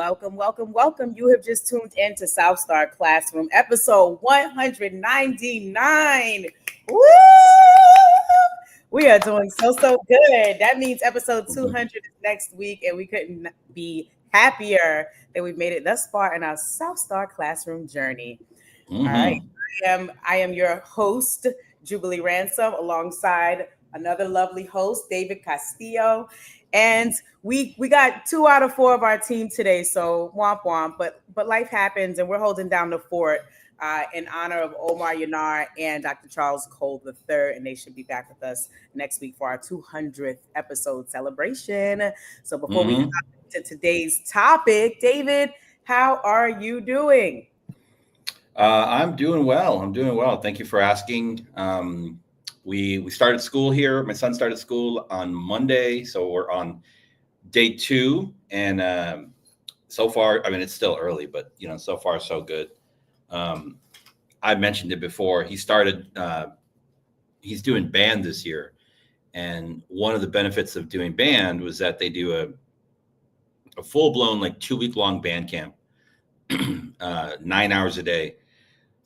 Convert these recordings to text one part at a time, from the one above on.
welcome, welcome, welcome. You have just tuned into South Star Classroom, episode 199. Woo! We are doing so good. That means episode 200 is next week, and we couldn't be happier that we've made it thus far in our South Star Classroom journey. All right. I am your host, Jubilee Ransom, alongside another lovely host, David Castillo. And we got 2 out of 4 of our team today, so womp womp. But life happens, and we're holding down the fort in honor of Omar Yanar and Dr. Charles Cole III, and they should be back with us next week for our 200th episode celebration. So before we get to today's topic, David, how are you doing? I'm doing well. Thank you for asking. We started school here. My son started school on Monday, so we're on day 2. And so far, I mean, it's still early, but so far so good. I mentioned it before. He started. He's doing band this year, and one of the benefits of doing band was that they do a full blown 2-week long band camp, 9 hours a day.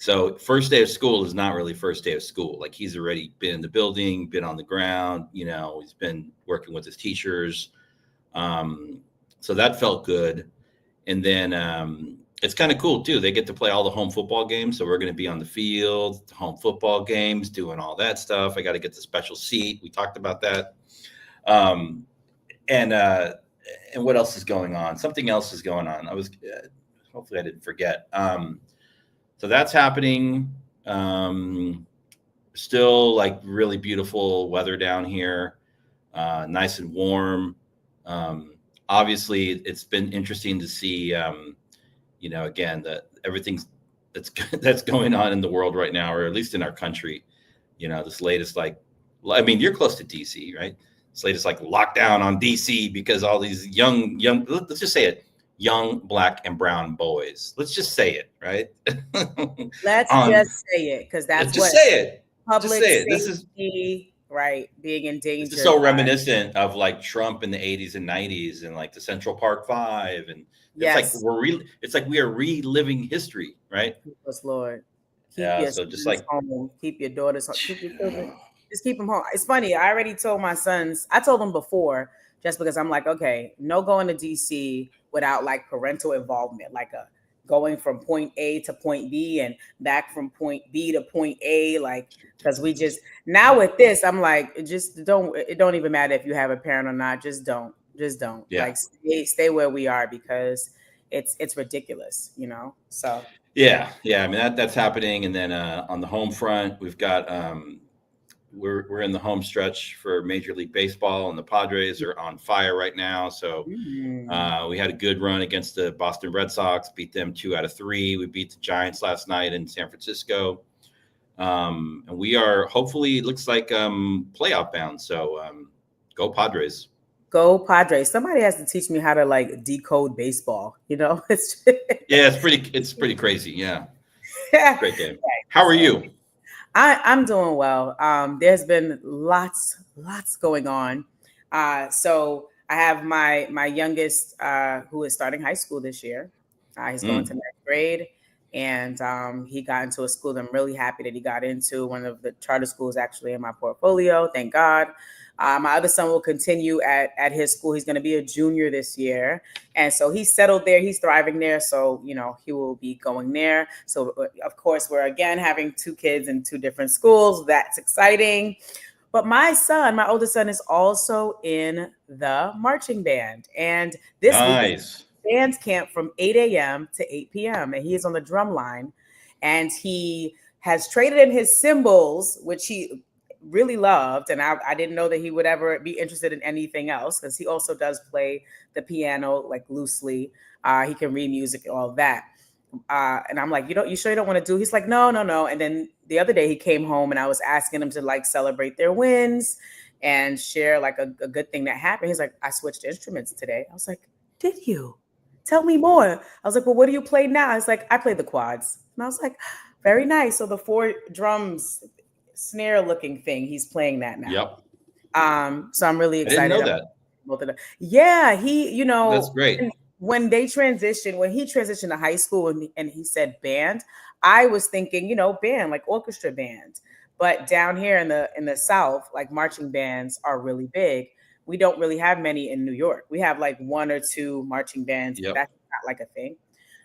So first day of school is not really first day of school. He's already been in the building, been on the ground, he's been working with his teachers. So that felt good. And then it's kind of cool too. They get to play all the home football games. So we're going to be on the field, home football games, doing all that stuff. I got to get the special seat. We talked about that. And what else is going on? Something else is going on. Hopefully I didn't forget. So that's happening. Still really beautiful weather down here, nice and warm. Obviously, it's been interesting to see, again, that everything that's going on in the world right now, or at least in our country. This latest, you're close to DC, right? This latest lockdown on DC because all these young, let's just say it. Young Black and brown boys. Let's just say it, right? Let's just say it, because that's just say it. Public just say safety, it. This is right, being in danger. This is so reminiscent of Trump in the 80s and 90s and the Central Park 5, and it's we are reliving history, right? Yes, Lord. So just home, keep your daughters home, keep your children. Just keep them home. It's funny. I already told my sons. I told them before, just because I'm okay, no going to DC without parental involvement, going from point A to point B and back from point B to point A, because we just, now with this, I'm just don't, it don't even matter if you have a parent or not, just don't. Yeah. Stay where we are, because it's ridiculous, so. Yeah. I mean, that's happening. And then on the home front, we've got, we're in the home stretch for Major League Baseball, and the Padres are on fire right now. So we had a good run against the Boston Red Sox, beat them 2 out of 3. We beat the Giants last night in San Francisco. And we are, hopefully, it looks like playoff bound. So go Padres. Go Padres. Somebody has to teach me how to decode baseball. It's it's pretty crazy. Yeah. Great game. How are you? I'm doing well. There's been lots going on. So I have my youngest who is starting high school this year. He's going to 9th grade, and he got into a school that I'm really happy that he got into. One of the charter schools actually in my portfolio. Thank God. My other son will continue at his school. He's going to be a junior this year. And so he's settled there. He's thriving there. So, he will be going there. So, of course, we're again having 2 kids in 2 different schools. That's exciting. But my oldest son, is also in the marching band. And this week is band camp from 8 a.m. to 8 p.m. And he is on the drum line. And he has traded in his cymbals, which he really loved, and I didn't know that he would ever be interested in anything else, because he also does play the piano loosely. He can read music, all that. And I'm you sure you don't want to do? He's no. And then the other day he came home, and I was asking him to celebrate their wins and share a good thing that happened. He's I switched instruments today. I was did you? Tell me more. I was well, what do you play now? He's I play the quads. And I was very nice. So the 4 drums, snare looking thing, he's playing that now. Yep. So I'm really excited. I didn't know that. Both of them. Yeah, he, that's great. when he transitioned to high school and he said band, I was thinking, band, like orchestra band. But down here in the South, like marching bands are really big. We don't really have many in New York. We have like one or two marching bands, but Yep. that's not like a thing.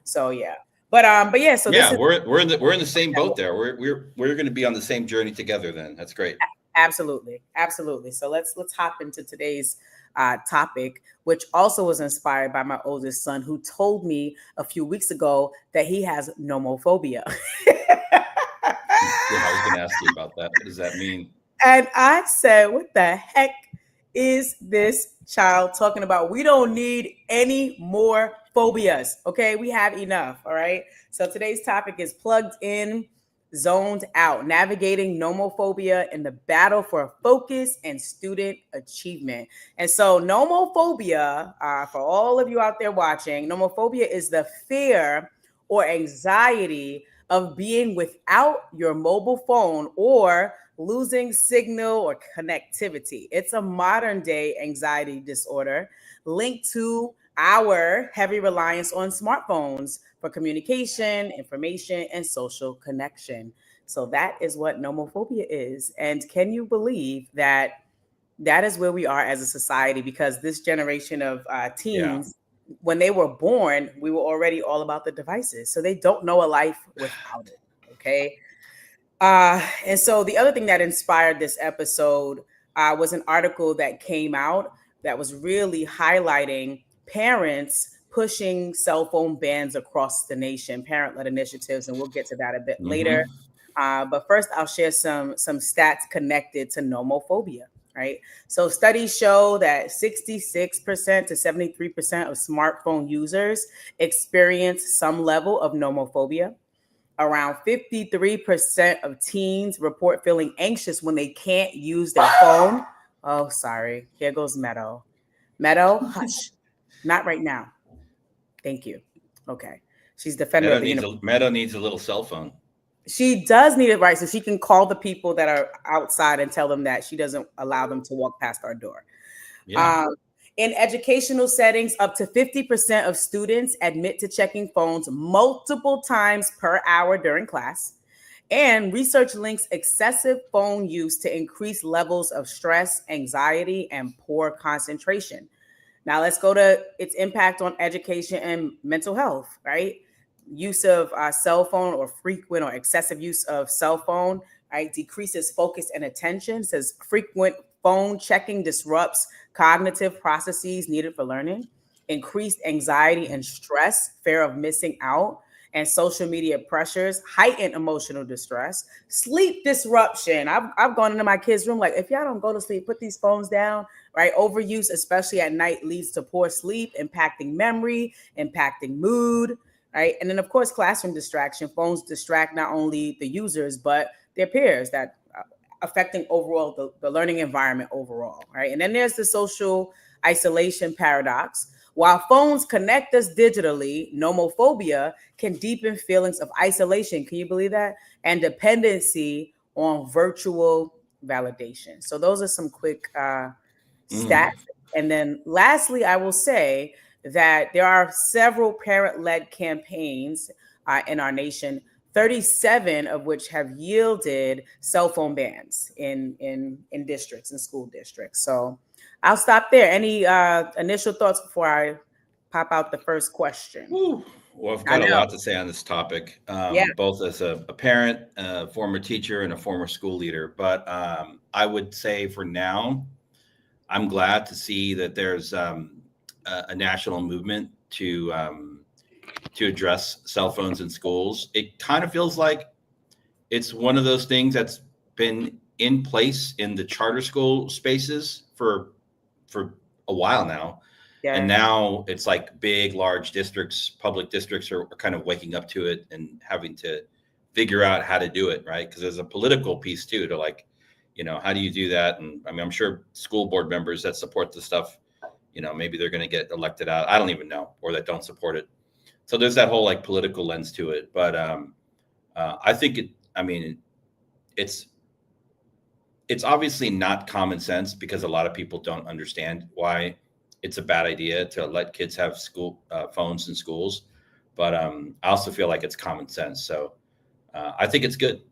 So yeah. But yeah, so this Yeah, is we're in the same boat there. We're going to be on the same journey together then. That's great. absolutely, absolutely. So let's hop into today's topic, which also was inspired by my oldest son, who told me a few weeks ago that he has nomophobia. Yeah, I was going to ask you about that. What does that mean? And I said, what the heck is this child talking about? We don't need any more phobias. Okay. We have enough. All right. So today's topic is plugged in, zoned out, navigating nomophobia in the battle for focus and student achievement. And so, nomophobia, for all of you out there watching, nomophobia is the fear or anxiety of being without your mobile phone or losing signal or connectivity. It's a modern day anxiety disorder linked to our heavy reliance on smartphones for communication, information, and social connection. So that is what nomophobia is. And can you believe that that is where we are as a society? Because this generation of Yeah. teens, when they were born, we were already all about the devices. So they don't know a life without it. Okay. And so the other thing that inspired this episode was an article that came out that was really highlighting parents pushing cell phone bans across the nation, parent-led initiatives, and we'll get to that a bit later. Hmm. But first, I'll share some stats connected to nomophobia. Right. So studies show that 66% to 73% of smartphone users experience some level of nomophobia. Around 53% of teens report feeling anxious when they can't use their phone. Oh, sorry. Here goes Meadow. Meadow, hush. Not right now. Thank you. Okay. She's defender of the universe. Meadow needs a little cell phone. She does need it, right? So she can call the people that are outside and tell them that she doesn't allow them to walk past our door. Yeah. In educational settings, up to 50% of students admit to checking phones multiple times per hour during class. And research links excessive phone use to increased levels of stress, anxiety, and poor concentration. Now, let's go to its impact on education and mental health, right? Use of cell phone or frequent or excessive use of cell phone, right, decreases focus and attention. It says frequent phone checking disrupts cognitive processes needed for learning, increased anxiety and stress, fear of missing out, and social media pressures, heighten emotional distress, sleep disruption. I've gone into my kids' room, like, if y'all don't go to sleep, put these phones down, right? Overuse, especially at night, leads to poor sleep, impacting memory, impacting mood, right? And then, of course, classroom distraction. Phones distract not only the users, but their peers, that affecting overall the learning environment overall, right? And then there's the social isolation paradox. While phones connect us digitally, nomophobia can deepen feelings of isolation. Can you believe that? And dependency on virtual validation. So those are some quick stats. And then lastly, I will say that there are several parent-led campaigns in our nation, 37 of which have yielded cell phone bans in districts and school districts. So I'll stop there. Any initial thoughts before I pop out the first question? Whew. Well, I've I got a know. lot to say on this topic, Yeah. both as a parent, a former teacher, and a former school leader. But I would say for now, I'm glad to see that there's a national movement to address cell phones in schools. It kind of feels like it's one of those things that's been in place in the charter school spaces for a while now. Yeah. And now it's like big, large districts, public districts are kind of waking up to it and having to figure out how to do it, right? Because there's a political piece too, to like, how do you do that? And I mean, I'm sure school board members that support the stuff, maybe they're going to get elected out. I don't even know, or that don't support it. So there's that whole like political lens to it. But I think it's obviously not common sense, because a lot of people don't understand why it's a bad idea to let kids have school phones in schools, but I also feel like it's common sense. So I think it's good.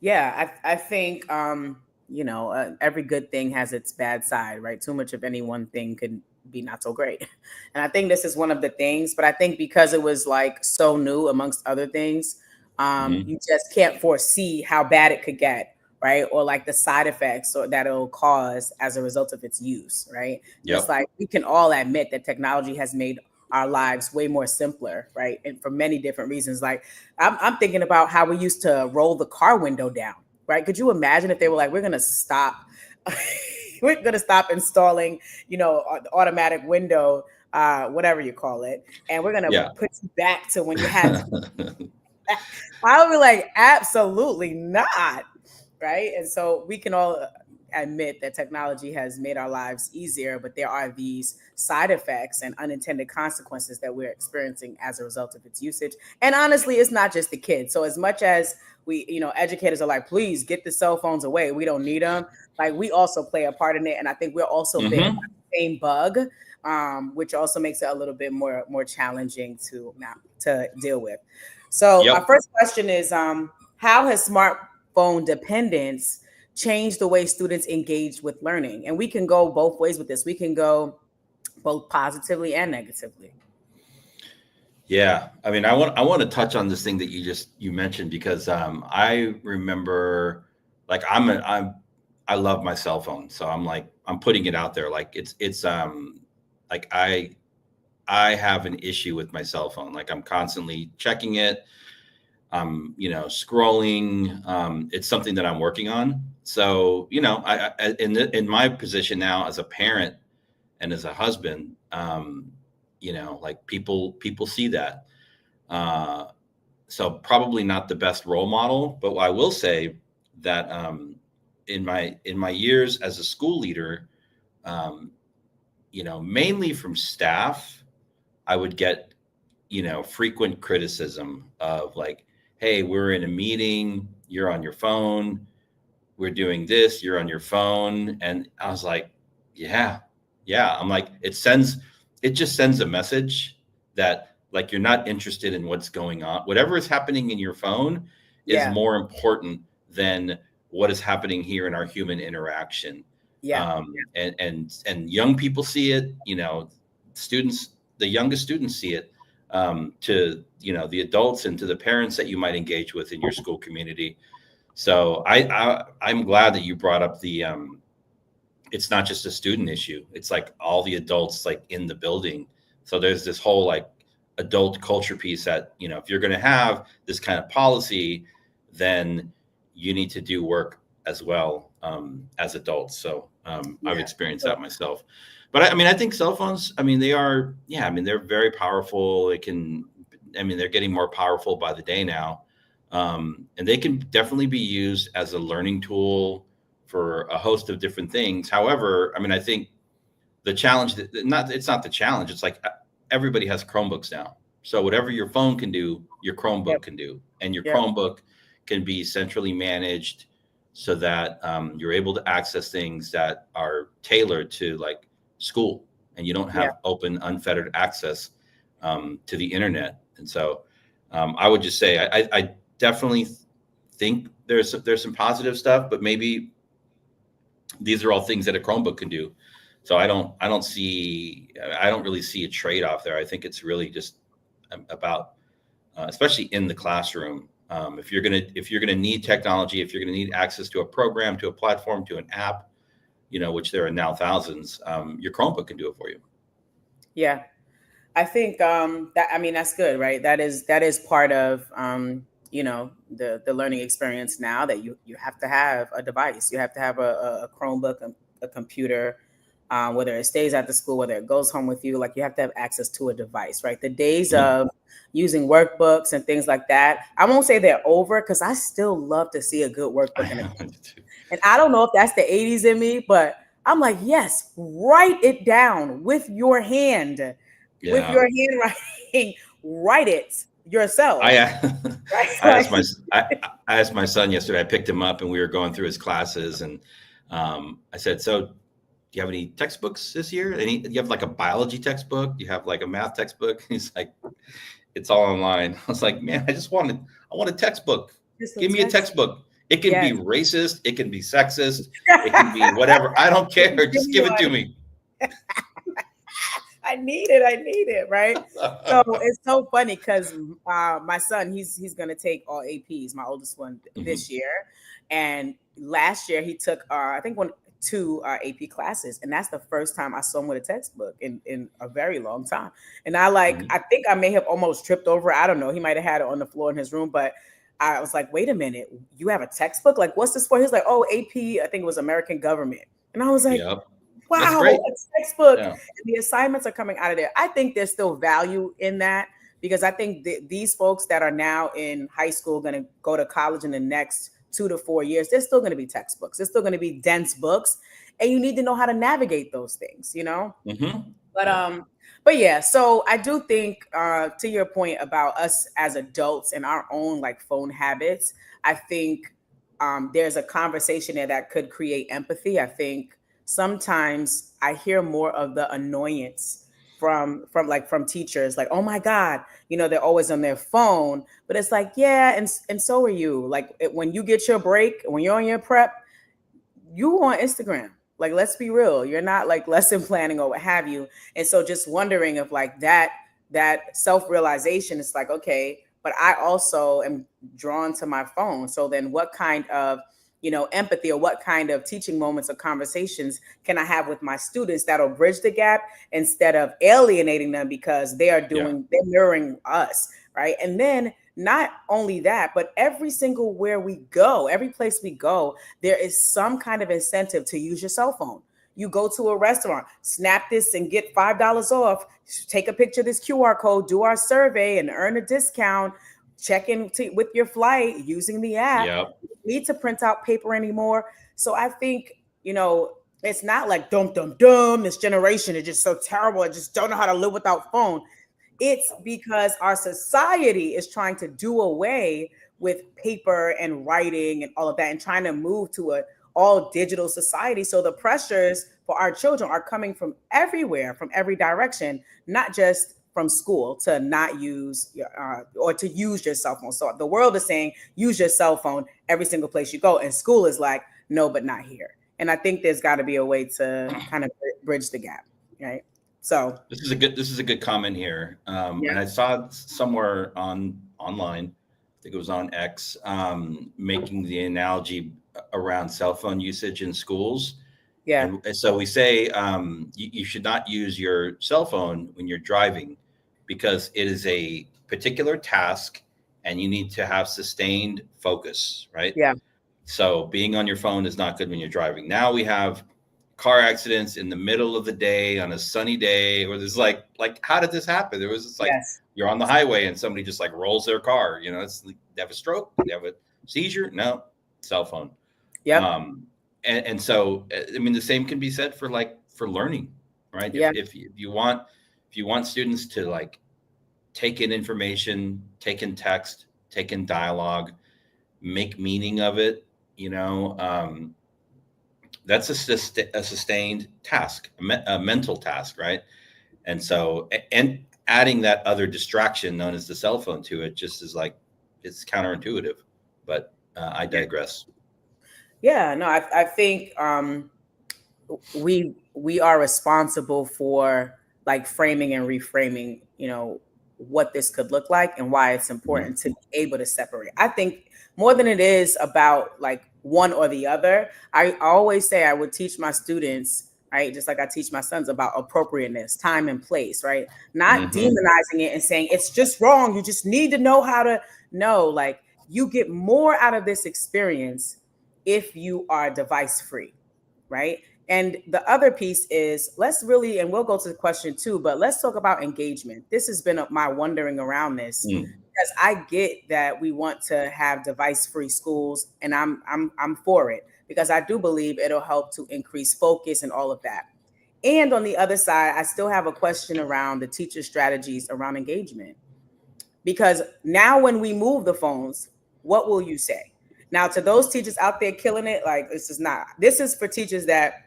Yeah, I think every good thing has its bad side, right? Too much of any one thing could be not so great. And I think this is one of the things, but I think because it was like so new amongst other things, Hmm. you just can't foresee how bad it could get, right? Or like the side effects or that it'll cause as a result of its use, right? And it's Yep. like we can all admit that technology has made our lives way more simpler, right? And for many different reasons. Like I'm thinking about how we used to roll the car window down, right? Could you imagine if they were like, we're gonna stop, we're gonna stop installing, the automatic window, whatever you call it, and we're gonna Yeah. put you back to when you had to. I would be like, absolutely not, right? And so we can all admit that technology has made our lives easier, but there are these side effects and unintended consequences that we're experiencing as a result of its usage. And honestly, it's not just the kids. So as much as we, educators are like, please get the cell phones away, we don't need them. Like we also play a part in it, and I think we're also bitten by Hmm. the same bug, which also makes it a little bit more challenging to deal with. So my Yep. first question is, how has smartphone dependence changed the way students engage with learning? And we can go both ways with this. We can go both positively and negatively. Yeah, I mean, I want to touch on this thing that you mentioned because I remember, like, I love my cell phone, so I'm putting it out there, like it's like I have an issue with my cell phone, like I'm constantly checking it, scrolling. It's something that I'm working on. So in my position now as a parent and as a husband, like people see that. Uh, so probably not the best role model, but I will say that in my years as a school leader, um, mainly from staff, I would get frequent criticism of like, hey, we're in a meeting, you're on your phone, we're doing this, you're on your phone. And I was like, yeah, yeah. I'm like, it just sends a message that like you're not interested in what's going on. Whatever is happening in your phone is Yeah, more important than what is happening here in our human interaction. yeah, And young people see it, students, the youngest students see it, to the adults and to the parents that you might engage with in your school community. So I'm glad that you brought up the it's not just a student issue. It's like all the adults like in the building. So there's this whole like adult culture piece that, if you're going to have this kind of policy, then you need to do work as well, as adults. So I've yeah. experienced that myself. But I mean, I think cell phones, I mean, they are, yeah, I mean, they're very powerful. They're getting more powerful by the day now. And they can definitely be used as a learning tool for a host of different things. However, I mean, I think the challenge it's not the challenge. It's like everybody has Chromebooks now. So whatever your phone can do, your Yep, Chromebook can do, and your yep, Chromebook can be centrally managed so that you're able to access things that are tailored to like school, and you don't yeah. have open, unfettered access to the internet. And so I would just say I definitely think there's some positive stuff, but maybe these are all things that a Chromebook can do. So I don't really see a trade off there. I think it's really just about, especially in the classroom. If you're gonna need technology, if you're gonna need access to a program, to a platform, to an app, which there are now thousands, your Chromebook can do it for you. Yeah. I think that I mean that's good, right? That is part of the learning experience now that you have to have a device. You have to have a Chromebook, a computer, whether it stays at the school, whether it goes home with you. Like you have to have access to a device, right? The days Mhm. of using workbooks and things like that, I won't say they're over because I still love to see a good workbook and I don't know if that's the 80s in me, but I'm like, yes, write it down with your hand, with Yeah. your handwriting, write it I yourself, right? I asked my I asked my son yesterday. I picked him up and we were going through his classes, and I said, "So, do you have any textbooks this year? Do you have like a biology textbook? Do you have like a math textbook? He's like, it's all online. I was like, man, I want a textbook. Just a Give me a text. textbook. It can be Yes. racist. It can be sexist. It can be whatever. I don't care. Just give it to me. I need it, right? So it's so funny because my son, he's gonna take all APs, my oldest one this year, and last year he took I think two AP classes, and that's the first time I saw him with a textbook in a very long time. And I think I may have almost tripped over. I don't know. He might have had it on the floor in his room, but I was like, wait a minute, you have a textbook? Like, what's this for? He's like, oh, AP, I think it was American government. And I was like, Yep. wow, a textbook. Yeah. The assignments are coming out of there. I think there's still value in that because I think these folks that are now in high school going to go to college in the next 2 to 4 years, there's still going to be textbooks. There's still going to be dense books, and you need to know how to navigate those things, you know? Mm-hmm. But yeah, so I do think to your point about us as adults and our own like phone habits, I think there's a conversation there that could create empathy. I think sometimes I hear more of the annoyance from teachers, like, oh my God, you know, they're always on their phone. But it's like, yeah, and so are you. Like when you get your break, when you're on your prep, you on Instagram. Like, let's be real. You're not like lesson planning or what have you. And so just wondering if like that self-realization is like, okay, but I also am drawn to my phone. So then what kind of, you know, empathy or what kind of teaching moments or conversations can I have with my students that'll bridge the gap instead of alienating them because they're mirroring us, right? And then not only that, but every place we go, there is some kind of incentive to use your cell phone. You go to a restaurant, snap this and get $5 off, take a picture of this QR code, do our survey and earn a discount, check in with your flight using the app. Yep. You don't need to print out paper anymore. So I think, you know, it's not like this generation is just so terrible. I just don't know how to live without phone. It's because our society is trying to do away with paper and writing and all of that and trying to move to an all digital society. So the pressures for our children are coming from everywhere, from every direction, not just from school to not use or to use your cell phone. So the world is saying use your cell phone every single place you go. And school is like, no, but not here. And I think there's got to be a way to kind of bridge the gap, right? So this is a good comment here, and I saw it somewhere online. I think it was on X, making the analogy around cell phone usage in schools. Yeah. And so we say you should not use your cell phone when you're driving because it is a particular task, and you need to have sustained focus, right? Yeah. So being on your phone is not good when you're driving. Now we have car accidents in the middle of the day on a sunny day, or there's like how did this happen? There was just like you're on the highway and somebody just like rolls their car. You know, it's like, they have a stroke, they have a seizure. No, cell phone. Yeah. And so I mean the same can be said for learning, right? Yeah. If you want students to like take in information, take in text, take in dialogue, make meaning of it, you know. That's a sustained task, a mental task, right? And so, and adding that other distraction known as the cell phone to it just is like, it's counterintuitive, but I digress. Yeah, no, I think we are responsible for like framing and reframing, you know, what this could look like and why it's important to be able to separate. I think more than it is about like one or the other, I always say I would teach my students, right, just like I teach my sons, about appropriateness, time and place, right? Not demonizing it and saying it's just wrong. You just need to know how to know. Like you get more out of this experience if you are device free, right? And the other piece is let's really, and we'll go to the question too, but let's talk about engagement. This has been my wondering around this. Because I get that we want to have device-free schools, and I'm for it because I do believe it'll help to increase focus and all of that. And on the other side, I still have a question around the teacher strategies around engagement. Because now when we move the phones, what will you say? Now to those teachers out there killing it, like this is for teachers that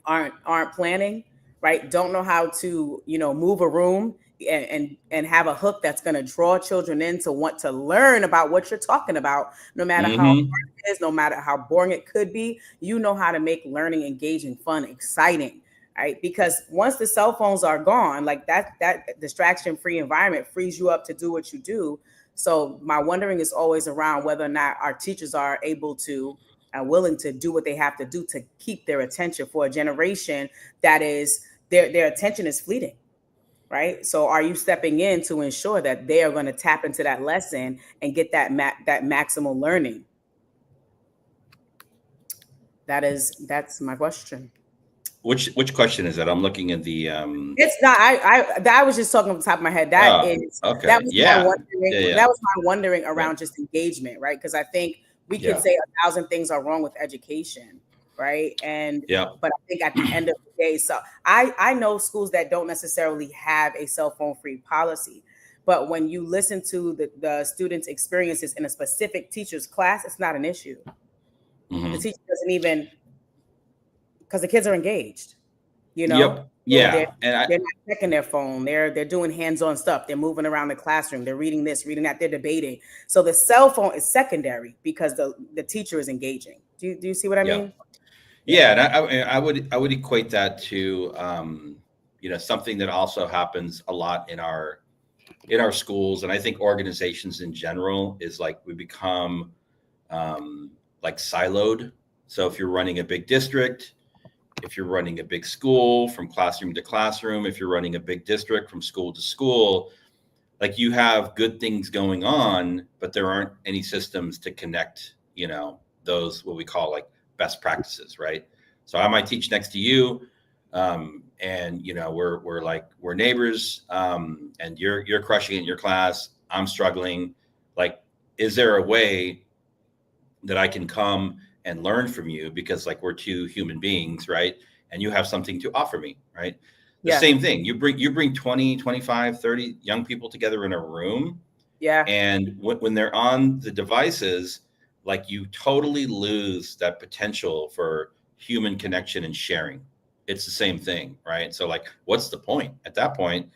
aren't planning, right? Don't know how to, move a room and have a hook that's going to draw children in to want to learn about what you're talking about, no matter how hard Mm-hmm. it is, no matter how boring it could be. You know how to make learning engaging, fun, exciting, right? Because once the cell phones are gone, like that distraction free environment frees you up to do what you do. So my wondering is always around whether or not our teachers are able to and willing to do what they have to do to keep their attention for a generation that is their attention is fleeting, right? So are you stepping in to ensure that they are going to tap into that lesson and get that maximal learning? That's my question. Which question is that? I'm looking at the It's not. I was just talking off the top of my head. That Oh, is okay. Yeah. Yeah, yeah. that was my wondering Right. around just engagement, right? Because I think we can Yeah. say 1,000 things are wrong with education, right? Yeah. But I think at the end of the day, so I know schools that don't necessarily have a cell phone free policy, but when you listen to the students' experiences in a specific teacher's class, it's not an issue. The Hmm. teacher doesn't even, because the kids are engaged, you know. Yep. So Yeah. And they're not checking their phone. They're doing hands-on stuff. They're moving around the classroom. They're reading this, reading that. They're debating. So the cell phone is secondary because the teacher is engaging. Do you see what I yeah. mean? Yeah. Yeah, and I would equate that to something that also happens a lot in our schools, and I think organizations in general is like we become like siloed. So if you're running a big district, if you're running a big school from classroom to classroom, if you're running a big district from school to school, like you have good things going on, but there aren't any systems to connect, those what we call like best practices, right? So I might teach next to you, and we're neighbors, and you're crushing it in your class. I'm struggling. Like, is there a way that I can come and learn from you because like we're two human beings, right? And you have something to offer me, right? The Yeah. same thing. You bring 20, 25, 30 young people together in a room, Yeah. and when they're on the devices, like you totally lose that potential for human connection and sharing. It's the same thing, right? So like what's the point? At that point,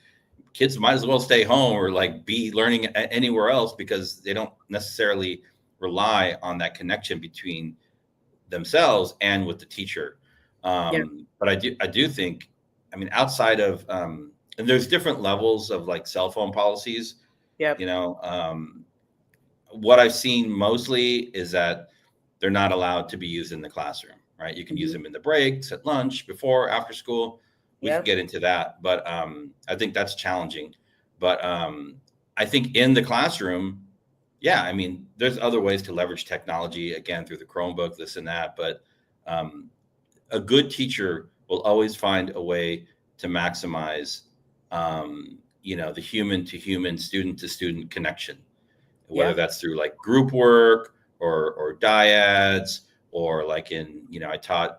kids might as well stay home or like be learning anywhere else because they don't necessarily rely on that connection between themselves and with the teacher. Yeah. But I do think, I mean, outside of and there's different levels of like cell phone policies. Yep. You know, what I've seen mostly is that they're not allowed to be used in the classroom. Right? You can use Mhm. them in the breaks, at lunch, before, after school. We could Yep. get into that, but I think that's challenging. But I think in the classroom, yeah, I mean, there's other ways to leverage technology again through the Chromebook, this and that. But um, a good teacher will always find a way to maximize, the human to human, student to student connection, whether Yeah. that's through like group work or dyads, or like I taught,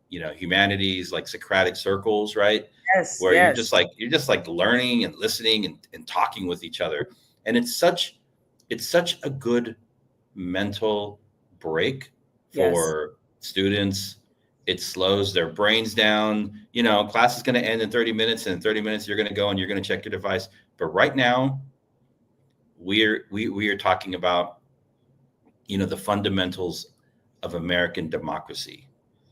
humanities, like Socratic circles, right? Yes. Where you're just Yes. like you're just like learning and listening and talking with each other. And it's such a good mental break Yes. for students. It slows their brains down. Class is going to end in 30 minutes, and in 30 minutes you're going to go and you're going to check your device. But right now, we are talking about, the fundamentals of American democracy,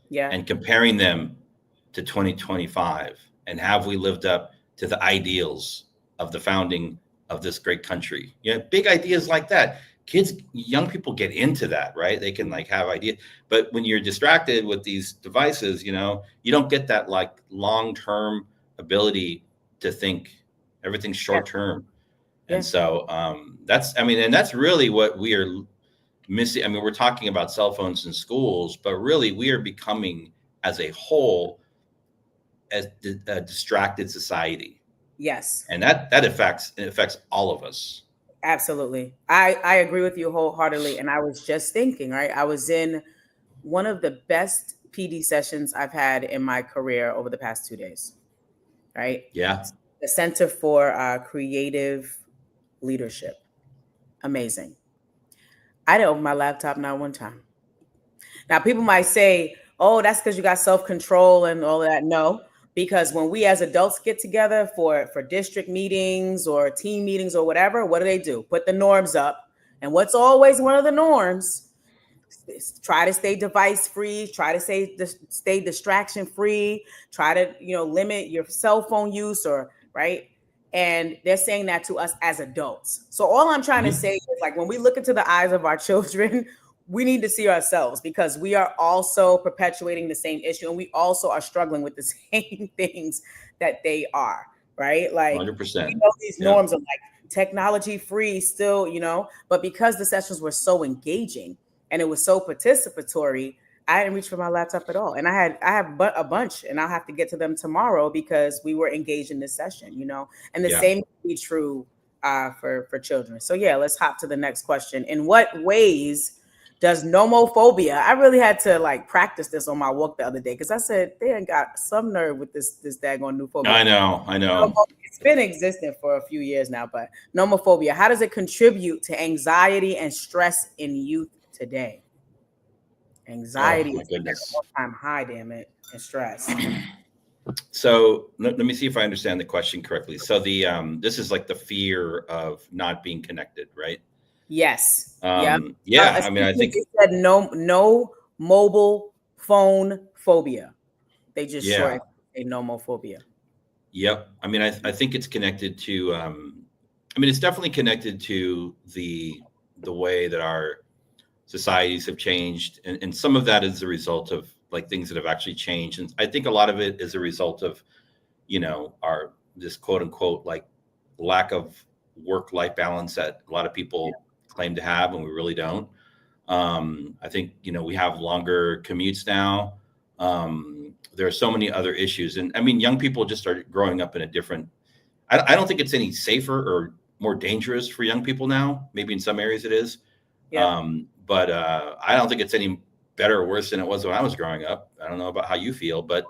Yeah. and comparing them to 2025, and have we lived up to the ideals of the founding of this great country? Big ideas like that. Kids, young people get into that, right? They can like have ideas, but when you're distracted with these devices, you don't get that like long-term ability to think. Everything's Yeah. short-term. And Yeah. so and that's really what we are missing. I mean, we're talking about cell phones in schools, but really we are becoming as a whole as a distracted society, Yes. and that affects all of us. Absolutely. I agree with you wholeheartedly. And I was just thinking, right? I was in one of the best PD sessions I've had in my career over the past 2 days, right? Yeah, The Center for Creative Leadership. Amazing. I didn't open my laptop not one time. Now, people might say, oh, that's because you got self-control and all of that. No, because when we as adults get together for district meetings or team meetings or whatever, what do? Put the norms up. And what's always one of the norms is try to stay device free, try to stay distraction free, try to, limit your cell phone use or right. And they're saying that to us as adults. So all I'm trying to say is, like, when we look into the eyes of our children, we need to see ourselves, because we are also perpetuating the same issue, and we also are struggling with the same things that they are, right? Like, 100%. These norms are like technology free still, but because the sessions were so engaging and it was so participatory, I didn't reach for my laptop at all. And I have a bunch, and I'll have to get to them tomorrow because we were engaged in this session, and the same would be true for children. So yeah, let's hop to the next question. In what ways does nomophobia? I really had to like practice this on my walk the other day, because I said they ain't got some nerve with this daggone new phobia. I know. It's been existing for a few years now, but nomophobia, how does it contribute to anxiety and stress in youth today? Anxiety is an all-time high, damn it, and stress. So let me see if I understand the question correctly. So this is like the fear of not being connected, right? Yes. Yeah. I mean, I think it said no mobile phone phobia. They just short a nomophobia. Yep. I mean, I think it's connected to. I mean, it's definitely connected to the way that our societies have changed, and some of that is the result of like things that have actually changed, and I think a lot of it is a result of our this quote unquote like lack of work-life balance that a lot of people claim to have, and we really don't. I think we have longer commutes now. There are so many other issues, and I mean, young people just are growing up in a different. I don't think it's any safer or more dangerous for young people now. Maybe in some areas it is. But I don't think it's any better or worse than it was when I was growing up. I don't know about how you feel, but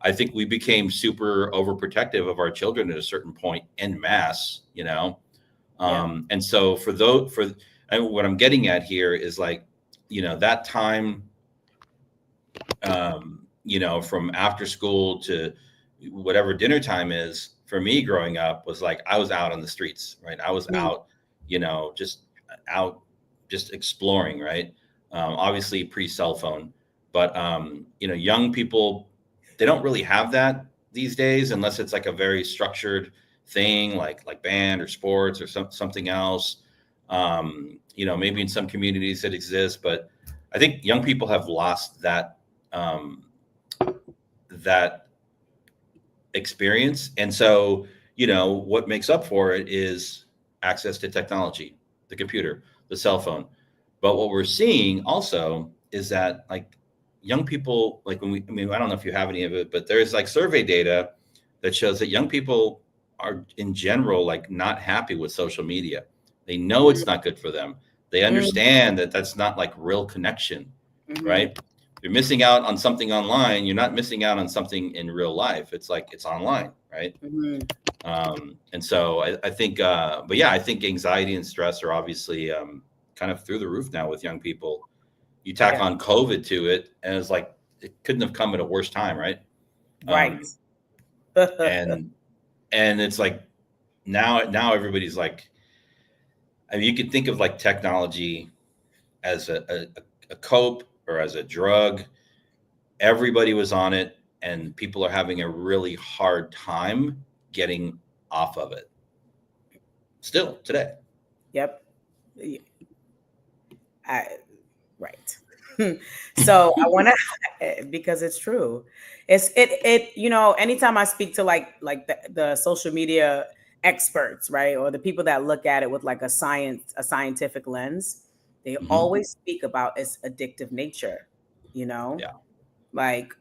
I think we became super overprotective of our children at a certain point en masse, and so what I'm getting at here is like, that time, from after school to whatever dinner time is, for me growing up was like, I was out on the streets, right? I was out, just exploring, right? Obviously pre-cell phone, but young people, they don't really have that these days unless it's like a very structured thing, like band or sports or something else. Maybe in some communities it exists, but I think young people have lost that that experience, and so what makes up for it is access to technology, the computer, the cell phone. But what we're seeing also is that like young people, like I don't know if you have any of it, but there's like survey data that shows that young people are in general like not happy with social media. They know it's not good for them. They understand that that's not like real connection, right? You're missing out on something online. You're not missing out on something in real life. It's like it's online, right? And so I think, but yeah, I think anxiety and stress are obviously kind of through the roof now with young people. You tack on COVID to it, and it's like it couldn't have come at a worse time, right? Right. And it's like now everybody's like, I mean, you could think of like technology as a cope or as a drug. Everybody was on it, and people are having a really hard time getting off of it still today. Yep. Right. So I want to, because it's true. Anytime I speak to like the social media experts, right, or the people that look at it with like a scientific lens, they always speak about its addictive nature. Like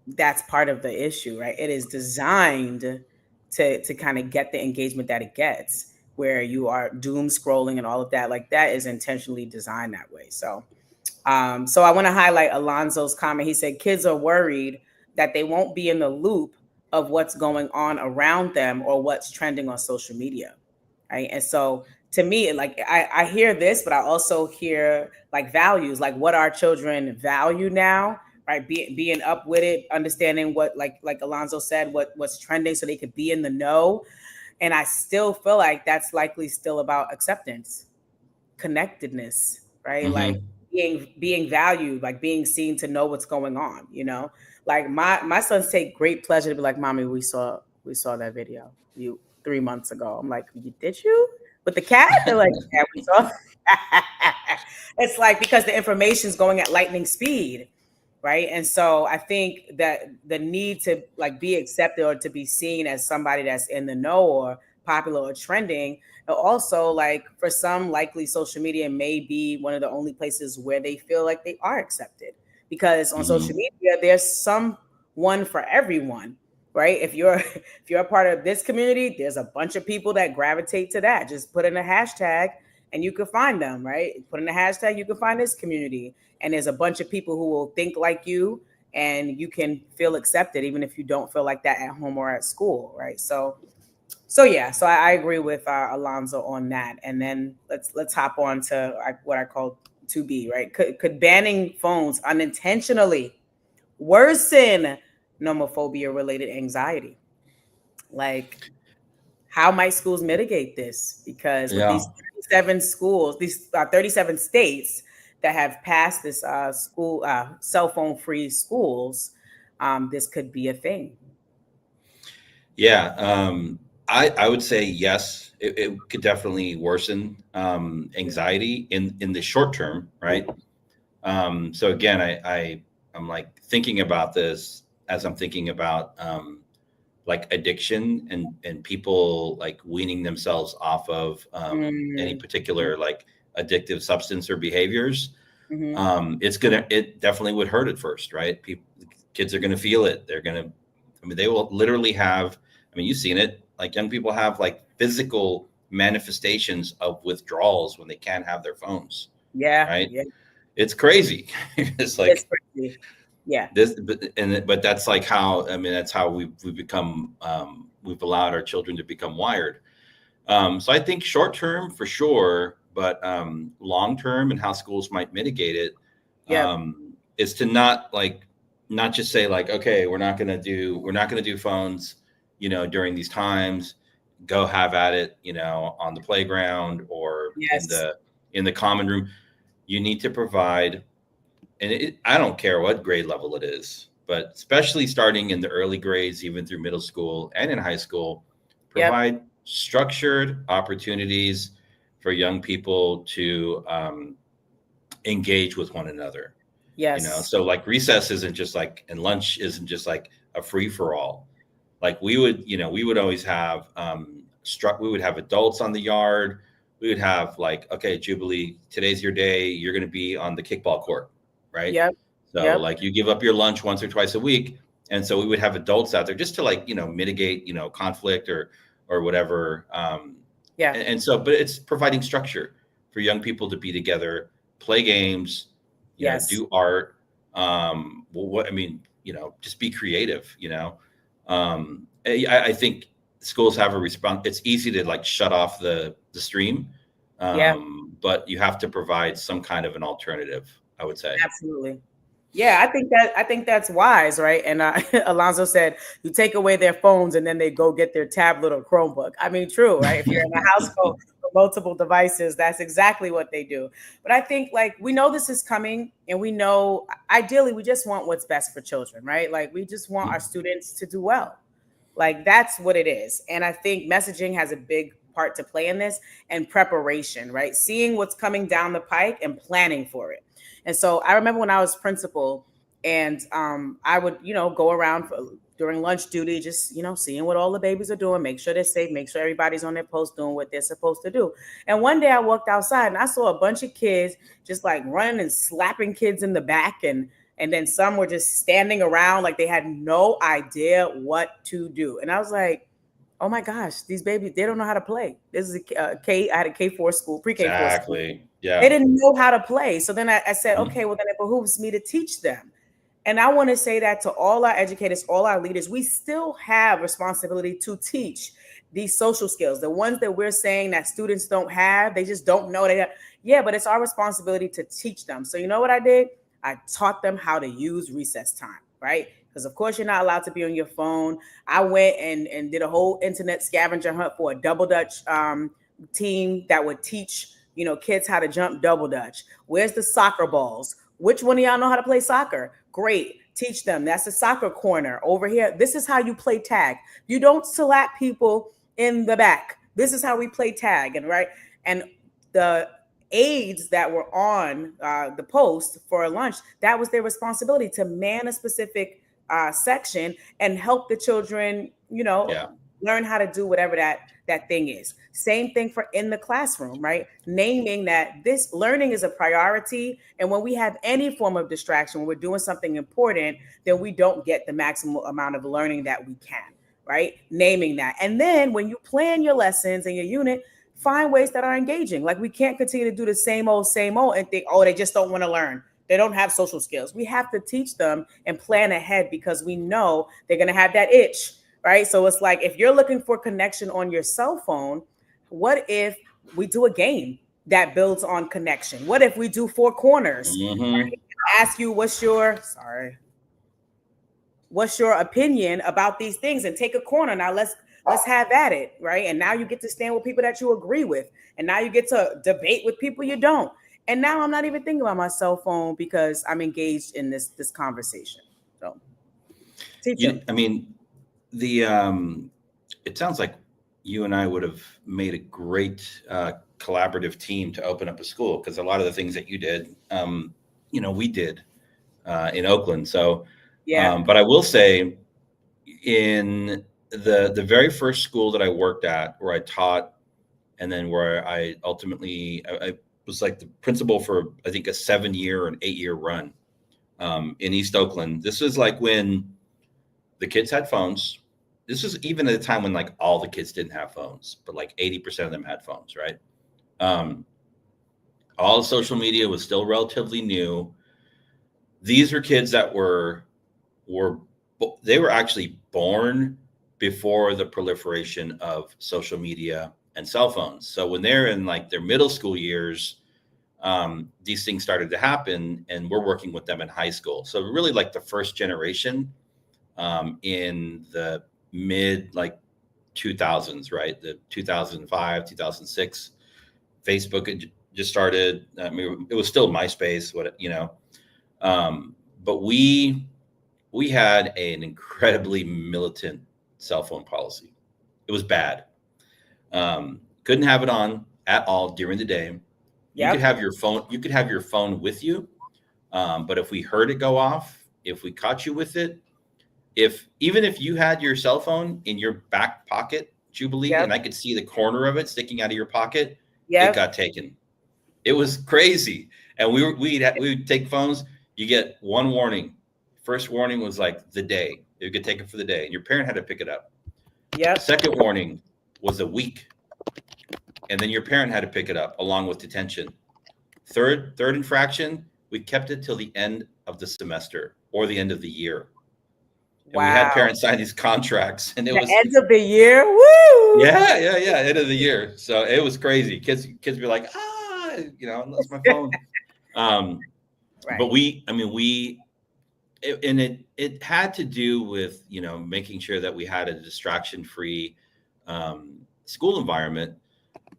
that's part of the issue, right? It is designed to kind of get the engagement that it gets, where you are doom scrolling and all of that. Like that is intentionally designed that way. So I want to highlight Alonzo's comment. He said kids are worried that they won't be in the loop of what's going on around them or what's trending on social media, right? And so to me, like I hear this, but I also hear like values, like what our children value now right? Being up with it, understanding what, like Alonzo said, what's trending, so they could be in the know. And I still feel like that's likely still about acceptance, connectedness, right? Like Mm-hmm. being valued, like being seen, to know what's going on, like my sons take great pleasure to be like, mommy, we saw that video you 3 months ago. I'm like, you did, you with the cat? They're like, yeah, we saw. It's like, because the information's going at lightning speed, right? And so I think that the need to like be accepted or to be seen as somebody that's in the know or popular or trending, and also, like, for some, likely social media may be one of the only places where they feel like they are accepted, because on social Mm-hmm. media there's someone for everyone, right? If you're if you're a part of this community, there's a bunch of people that gravitate to that. Just put in a hashtag and you can find them, right? Put in a hashtag, you can find this community, and there's a bunch of people who will think like you, and you can feel accepted even if you don't feel like that at home or at school, right? So yeah, so I agree with Alonzo on that. And then let's hop on to what I call 2B, right? Could banning phones unintentionally worsen nomophobia related anxiety? Like, how might schools mitigate this? Because with Yeah. these 37 schools, these 37 states that have passed this school cell phone free schools, this could be a thing. Yeah. I would say yes, it could definitely worsen anxiety in the short term, right? So again, I'm like thinking about this as I'm thinking about like addiction and people like weaning themselves off of any Mm-hmm. particular like addictive substance or behaviors. Mm-hmm. It definitely would hurt at first, right? People, kids are gonna feel it. They're gonna, I mean, they will literally have. I mean, you've seen it. Like young people have like physical manifestations of withdrawals when they can't have their phones, Yeah, right? yeah, It's crazy. It's it's like crazy. Yeah, this, but that's like how, I mean, that's how we've become. We've allowed our children to become wired. So I think short term for sure, but long term and how schools might mitigate it yep, is to not just say like, okay, we're not going to do phones, during these times. Go have at it, on the playground or yes, in the common room. You need to provide, and I don't care what grade level it is, but especially starting in the early grades, even through middle school and in high school, yep, provide structured opportunities for young people to engage with one another. yes, So like recess isn't just like, and lunch isn't just like a free for all. Like we would always have we would have adults on the yard. We would have like, okay, Jubilee, today's your day. You're going to be on the kickball court, right? yep, So yep, like you give up your lunch once or twice a week, and so we would have adults out there just to like mitigate conflict or whatever. yeah, And so, but it's providing structure for young people to be together, play games, yes. do art. What I mean, just be creative. I think schools have a response. It's easy to like shut off the stream, Yeah, but you have to provide some kind of an alternative, I would say. absolutely. Yeah, I think that's wise, right? And Alonzo said, you take away their phones and then they go get their tablet or Chromebook. I mean, true, right? If you're in a household with multiple devices, that's exactly what they do. But I think, like, we know this is coming, and we know ideally we just want what's best for children, right? Like, we just want our students to do well. Like, that's what it is. And I think messaging has a big part to play in this, and preparation, right? Seeing what's coming down the pike and planning for it. And so I remember when I was principal, and I would, go around during lunch duty, just, seeing what all the babies are doing, make sure they're safe, make sure everybody's on their post doing what they're supposed to do. And one day I walked outside and I saw a bunch of kids just like running and slapping kids in the back, and then some were just standing around like they had no idea what to do. And I was like, oh my gosh, these babies, they don't know how to play. This is I had a K4 school, pre-K4 school. Exactly. They Yeah. didn't know how to play. So then I said, Mhm. okay, well, then it behooves me to teach them. And I want to say that to all our educators, all our leaders, we still have responsibility to teach these social skills, the ones that we're saying that students don't have, they just don't know they have. Yeah, but it's our responsibility to teach them. So you know what I did? I taught them how to use recess time, right? Because of course you're not allowed to be on your phone. I went and did a whole internet scavenger hunt for a double dutch team that would teach kids how to jump double dutch. Where's the soccer balls? Which one of y'all know how to play soccer? Great. Teach them. That's the soccer corner over here. This is how you play tag. You don't slap people in the back. This is how we play tag. And right. And the aides that were on the post for lunch, that was their responsibility to man a specific section and help the children, learn how to do whatever that thing is. Same thing for in the classroom, right? Naming that this learning is a priority. And when we have any form of distraction, when we're doing something important, then we don't get the maximum amount of learning that we can, right? Naming that. And then when you plan your lessons and your unit, find ways that are engaging. Like we can't continue to do the same old and think, oh, they just don't want to learn. They don't have social skills. We have to teach them and plan ahead because we know they're going to have that itch, right? So it's like, if you're looking for connection on your cell phone, what if we do a game that builds on connection? What if we do 4 corners? Right? Ask you, what's your opinion about these things, and take a corner. Now let's have at it, right? And now you get to stand with people that you agree with. And now you get to debate with people you don't. And now I'm not even thinking about my cell phone because I'm engaged in this conversation. So I mean, it sounds like you and I would have made a great collaborative team to open up a school, because a lot of the things that you did, we did in Oakland. So, but I will say, in the very first school that I worked at, where I taught, and then where I ultimately I was like the principal for, I think, a 7-year or an 8-year run in East Oakland. This was like when the kids had phones. This was even at a time when like all the kids didn't have phones, but like 80% of them had phones, right? All social media was still relatively new. These were kids that were actually born before the proliferation of social media and cell phones. So when they're in like their middle school years, these things started to happen, and we're working with them in high school. So really like the first generation in the mid like 2000s, right? The 2005, 2006, Facebook had just started. I mean, it was still MySpace, but we had an incredibly militant cell phone policy. It was bad. Couldn't have it on at all during the day. You could have your phone with you. But if we heard it go off, if we caught you with it, even if you had your cell phone in your back pocket, Jubilee, and I could see the corner of it sticking out of your pocket, it got taken. It was crazy. And we would take phones. You get one warning. First warning was like the day. It would get taken for the day, and your parent had to pick it up. Second warning was a week, and then your parent had to pick it up along with detention. Third infraction, we kept it till the end of the semester or the end of the year. And we had parents sign these contracts, and it was end of the year. Woo! Yeah, end of the year. So it was crazy. Kids be like, I lost my phone. Right. But it had to do with, making sure that we had a distraction-free school environment.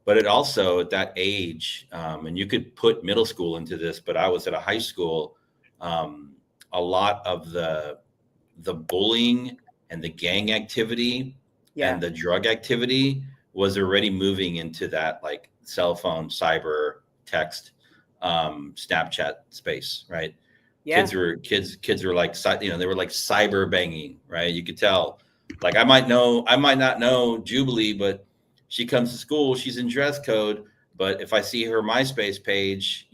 But it also, at that age, and you could put middle school into this, but I was at a high school, a lot of the bullying and the gang activity and the drug activity was already moving into that like cell phone, cyber, text, Snapchat space, right? Kids were like, they were like cyber banging, right? You could tell. Like I might not know Jubilee, but she comes to school, she's in dress code. But if I see her MySpace page,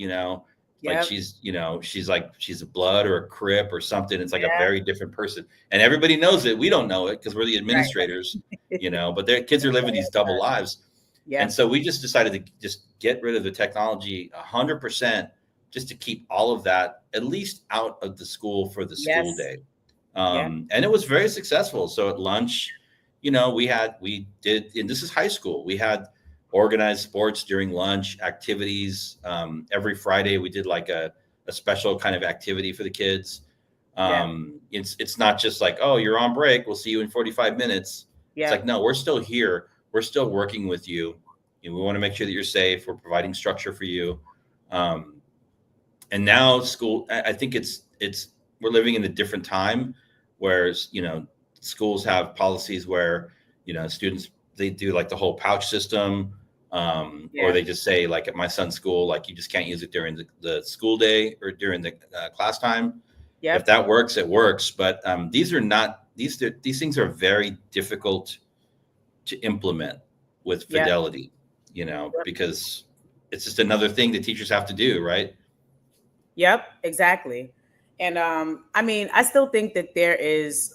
like she's a Blood or a Crip or something. It's like a very different person, and everybody knows it. We don't know it because we're the administrators, but their kids are living these double lives. And so we just decided to just get rid of the technology 100%, just to keep all of that at least out of the school for the school day. And it was very successful. So at lunch, we did, and this is high school, we had organized sports during lunch, activities. Every Friday we did like a a special kind of activity for the kids. Yeah. It's not just like, oh, you're on break, we'll see you in 45 minutes. It's Yeah. like, no, we're still here. We're still working with you. We want to make sure that you're safe. We're providing structure for you. And now school, I think we're living in a different time, whereas, schools have policies where, students, they do like the whole pouch system, or they just say, like at my son's school, like you just can't use it during the school day or during the class time. If that works, it works. But these things are very difficult to implement with fidelity, because it's just another thing that teachers have to do, right? Yep, exactly. And I still think that there is